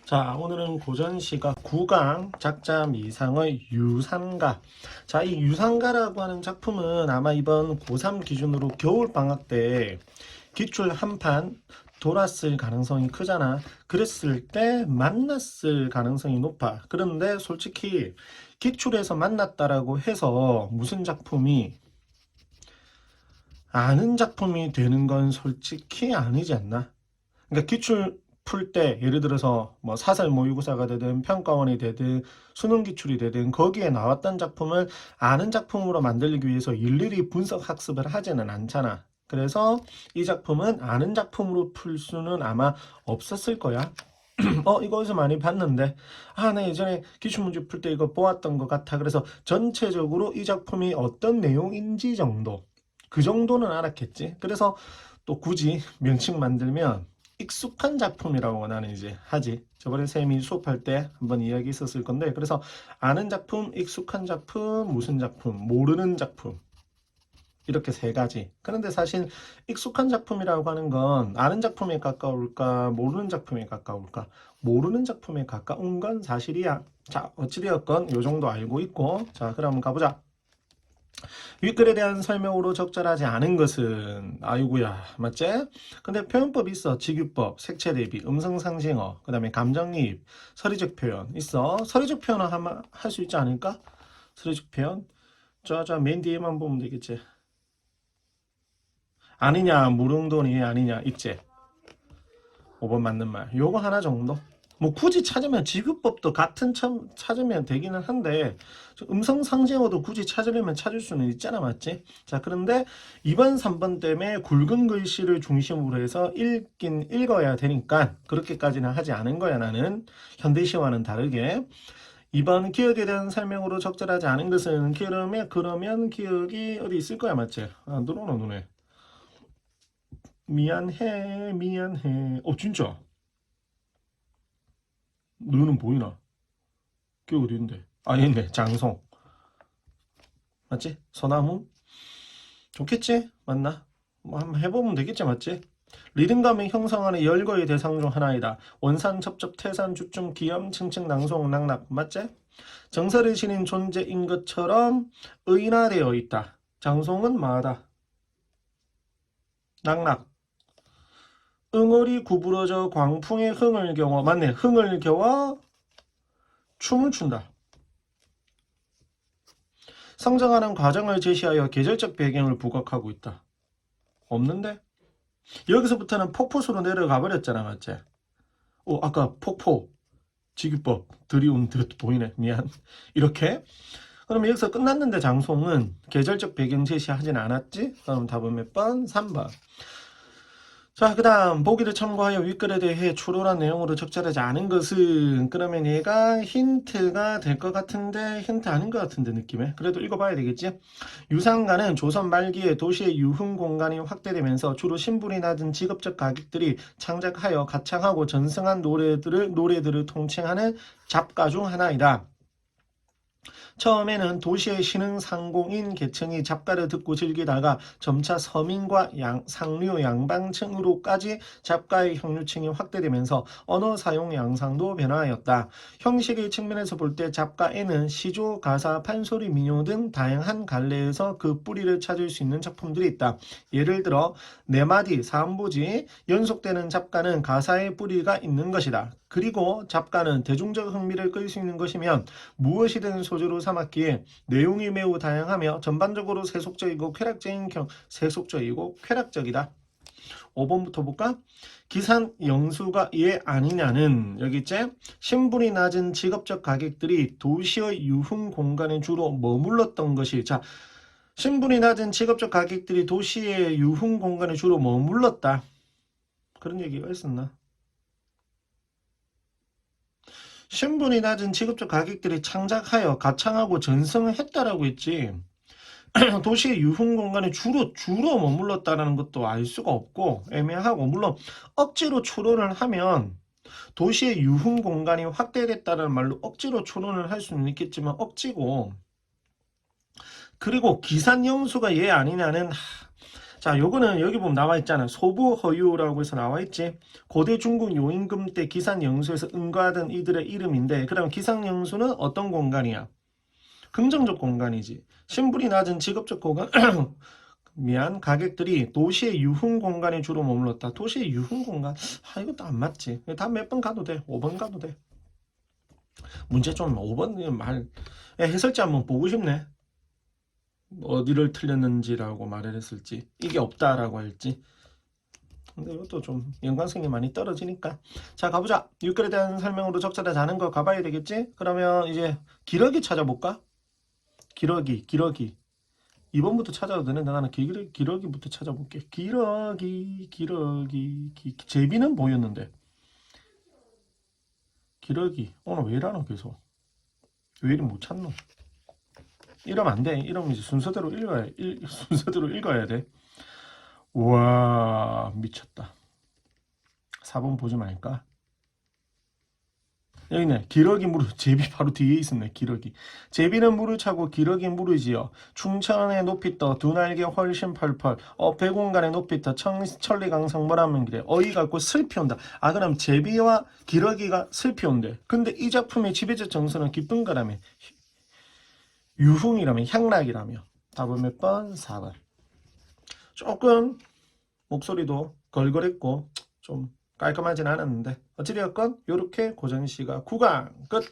자, 오늘은 고전시가 구강 작자 미상의 유산가. 자, 이 유산가라고 하는 작품은 아마 이번 고3 기준으로 겨울 방학 때 기출 한 판 돌았을 가능성이 크잖아. 그랬을 때 만났을 가능성이 높아. 그런데 솔직히 기출에서 만났다라고 해서 무슨 작품이 아는 작품이 되는 건 솔직히 아니지 않나? 그러니까 기출 풀 때 예를 들어서 뭐 사설 모의고사가 되든 평가원이 되든 수능 기출이 되든 거기에 나왔던 작품을 아는 작품으로 만들기 위해서 일일이 분석 학습을 하지는 않잖아. 그래서 이 작품은 아는 작품으로 풀 수는 아마 없었을 거야. 이거 어디서 많이 봤는데, 나 예전에 기출문제 풀 때 이거 보았던 것 같아. 그래서 전체적으로 이 작품이 어떤 내용인지 정도, 그 정도는 알았겠지. 그래서 또 굳이 명칭 만들면 익숙한 작품이라고 나는 이제 하지. 저번에 쌤이 수업할 때 한번 이야기 있었을 건데, 그래서 아는 작품, 익숙한 작품, 무슨 작품, 모르는 작품, 이렇게 세 가지. 그런데 사실 익숙한 작품이라고 하는 건 아는 작품에 가까울까, 모르는 작품에 가까울까? 모르는 작품에 가까운 건 사실이야. 자, 어찌되었건 요 정도 알고 있고, 자, 그럼 가보자. 윗글에 대한 설명으로 적절하지 않은 것은 아이고야, 맞지? 근데 표현법 있어. 직유법, 색채 대비, 음성상징어, 그 다음에 감정이입, 서리적 표현 있어. 서리적 표현을 할 수 있지 않을까? 서리적 표현. 자, 맨 뒤에만 보면 되겠지. 아니냐, 무릉돈이 아니냐, 있지. 5번 맞는 말. 요거 하나 정도. 뭐 굳이 찾으면 지급법도 같은 찾으면 되기는 한데 음성 상징어도 굳이 찾으려면 찾을 수는 있잖아, 맞지? 자, 그런데 2번 3번 때문에 굵은 글씨를 중심으로 해서 읽어야 되니까 그렇게까지는 하지 않은 거야. 나는 현대시와는 다르게 2번 기억에 대한 설명으로 적절하지 않은 것은 그러면 기억이 어디 있을 거야, 맞지? 들어오나 눈에. 미안해. 진짜 너는 보이나? 기억 어디 있는데? 있네. 장송. 맞지? 소나무? 좋겠지? 맞나? 뭐 한번 해보면 되겠지, 맞지? 리듬감을 형성하는 열거의 대상 중 하나이다. 원산, 첩첩, 태산, 주춤, 기염, 칭칭, 낭송, 낙낙. 맞지? 정설을 지닌 존재인 것처럼 의인화되어 있다. 장송은 마다. 낙낙. 응어리 구부러져 광풍의 흥을 겨워. 맞네. 흥을 겨워 춤을 춘다. 성장하는 과정을 제시하여 계절적 배경을 부각하고 있다. 없는데? 여기서부터는 폭포수로 내려가 버렸잖아, 맞지? 아까 폭포, 직유법, 들이운 듯 보이네. 미안. 이렇게. 그러면 여기서 끝났는데 장송은 계절적 배경 제시하진 않았지? 그럼 답은 몇 번? 3번. 자, 그 다음 보기를 참고하여 윗글에 대해 추론한 내용으로 적절하지 않은 것은 그러면 얘가 힌트가 될 것 같은데 힌트 아닌 것 같은데 느낌에 그래도 읽어봐야 되겠지. 유상가는 조선 말기에 도시의 유흥 공간이 확대되면서 주로 신분이 낮은 직업적 가객들이 창작하여 가창하고 전승한 노래들을 통칭하는 잡가 중 하나이다. 처음에는 도시의 신흥상공인 계층이 잡가를 듣고 즐기다가 점차 서민과 상류 양방층으로까지 잡가의 형류층이 확대되면서 언어 사용 양상도 변화하였다. 형식의 측면에서 볼 때 잡가에는 시조, 가사, 판소리, 민요 등 다양한 갈래에서 그 뿌리를 찾을 수 있는 작품들이 있다. 예를 들어 네 마디, 사음보지, 연속되는 잡가는 가사의 뿌리가 있는 것이다. 그리고 잡가는 대중적 흥미를 끌 수 있는 것이면 무엇이든 소재로 삼았기에 내용이 매우 다양하며 전반적으로 세속적이고 쾌락적이다. 5번부터 볼까? 기산 영수가 예 아니냐는 여기 있지? 신분이 낮은 직업적 가객들이 도시의 유흥 공간에 주로 머물렀던 것이 신분이 낮은 직업적 가객들이 도시의 유흥 공간에 주로 머물렀다. 그런 얘기가 있었나? 신분이 낮은 직업적 가객들이 창작하여 가창하고 전승을 했다라고 했지. 도시의 유흥 공간에 주로 머물렀다라는 것도 알 수가 없고 애매하고 물론 억지로 추론을 하면 도시의 유흥 공간이 확대됐다는 말로 억지로 추론을 할 수는 있겠지만 억지고 그리고 기산 영수가 얘 아니냐는 자, 요거는 여기 보면 나와 있잖아. 소부허유라고 해서 나와 있지. 고대 중국 요임금 때 기상영수에서 응가하던 이들의 이름인데, 그럼 기상영수는 어떤 공간이야? 긍정적 공간이지. 신분이 낮은 직업적 공간, 미안, 가객들이 도시의 유흥 공간에 주로 머물렀다. 도시의 유흥 공간? 아, 이것도 안 맞지. 다 몇 번 가도 돼. 5번 가도 돼. 문제 좀 5번 말, 해설지 한번 보고 싶네. 어디를 틀렸는지라고 말을 했을지, 이게 없다라고 할지. 근데 이것도 좀 연관성이 많이 떨어지니까. 자, 가보자. 육결에 대한 설명으로 적절하지 않은 거 가봐야 되겠지? 그러면 이제 기러기 찾아볼까? 기러기. 2번부터 찾아도 되는데 나는 기러기부터 찾아볼게. 제비는 보였는데. 기러기. 오늘 왜 이러노, 계속. 왜 이리 못 찾노? 이러면 안 돼. 이러면 이제 순서대로 읽어야 돼. 우와, 미쳤다. 4번 보지 말까? 여기 있네. 기러기 무르. 제비 바로 뒤에 있었네. 기러기. 제비는 무르 차고 기러기 무르지요. 충천의 높이 떠 두 날개 훨씬 펄펄. 백운간의 높이 떠 천리강성 뭐라면 그래. 어이가 없고 슬피 온다. 아, 그럼 제비와 기러기가 슬피 온대. 근데 이 작품의 지배적 정서는 기쁜 거라며. 유흥이라며. 향락이라며. 답은 몇 번? 4번. 조금 목소리도 걸걸했고 좀 깔끔하진 않았는데 어찌되었건 이렇게 고전시가 9강 끝.